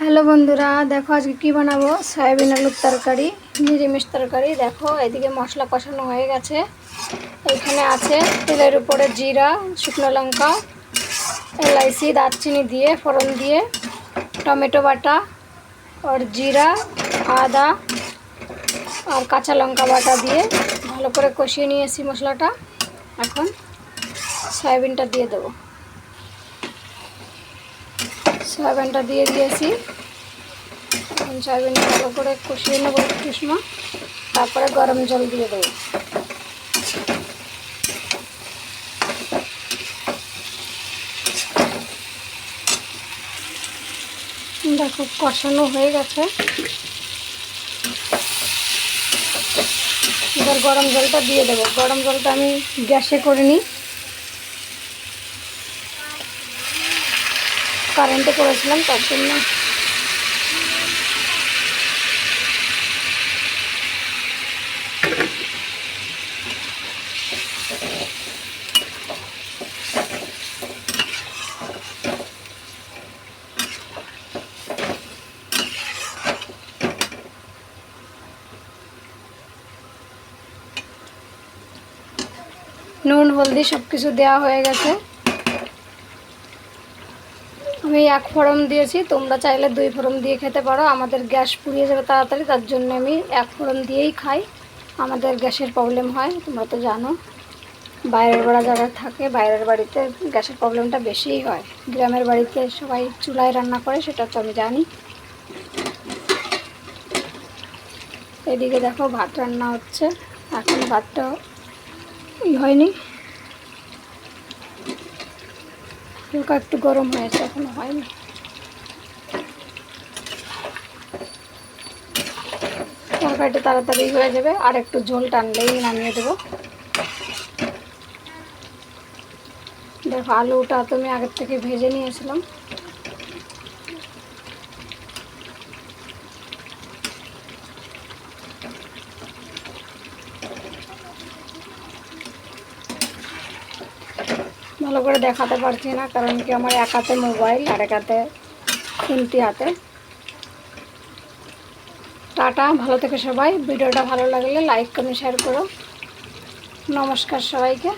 Hello বন্ধুরা, দেখো আজকে কি বানাবো। সয়াবিন আলুর তরকারি, নিরামিষ তরকারি। দেখো এদিকে মশলা কষানো হয়ে গেছে। এখানে আছে তেলের উপরে জিরা, শুকনো লঙ্কা, এলাইচি, দারচিনি দিয়ে ফোড়ন দিয়ে টমেটো বাটা আর জিরা, আদা আর কাঁচা লঙ্কা বাটা দিয়ে ভালো করে কষিয়ে নিয়েছি মশলাটা। এখন সয়াবিনটা দিয়ে দেবো। সয়াবিনটা দিয়ে দিয়েছি। এখন সয়াবিনটা ভালো করে কষিয়ে নেবো একটু সময়, তারপরে গরম জল দিয়ে দেবো। দেখো কষানো হয়ে গেছে। এবার গরম জলটা দিয়ে দেবো। গরম জলটা আমি গ্যাসে করে নিই, কারেন্টে করেছিলাম তার জন্য। নুন হলদি সব কিছু দেওয়া হয়ে গেছে। আমি 1 ফোড়ন দিয়েছি, তোমরা চাইলে 2 ফোড়ন দিয়ে খেতে পারো। আমাদের গ্যাস পুড়িয়ে যাবে তাড়াতাড়ি, তার জন্য আমি 1 ফোড়ন দিয়েই খাই। আমাদের গ্যাসের প্রবলেম হয়, তোমরা তো জানো। বাইরের বাড়া যারা থাকে, বাইরের বাড়িতে গ্যাসের প্রবলেমটা বেশিই হয়। গ্রামের বাড়িতে সবাই চুলায় রান্না করে, সেটা তো আমি জানি। এদিকে দেখো ভাত রান্না হচ্ছে। এখন ভাতটা হয়নি, হালকা একটু গরম হয়েছে, এখনো হয়নি। তরকারিটা তাড়াতাড়ি হয়ে যাবে, আর একটু ঝোল টানলেই নামিয়ে দেবো। দেখো আলুটা তো আমি আগের থেকে ভেজে নিয়েছিলাম। ভালো করে দেখাতে পারছি না, কারণ কি আমার এক হাতে মোবাইল আর এক হাতে খুন্তি হাতে। টাটা, ভালো থেকে সবাই। ভিডিওটা ভালো লাগলে লাইক কমেন্ট শেয়ার করো। নমস্কার সবাইকে।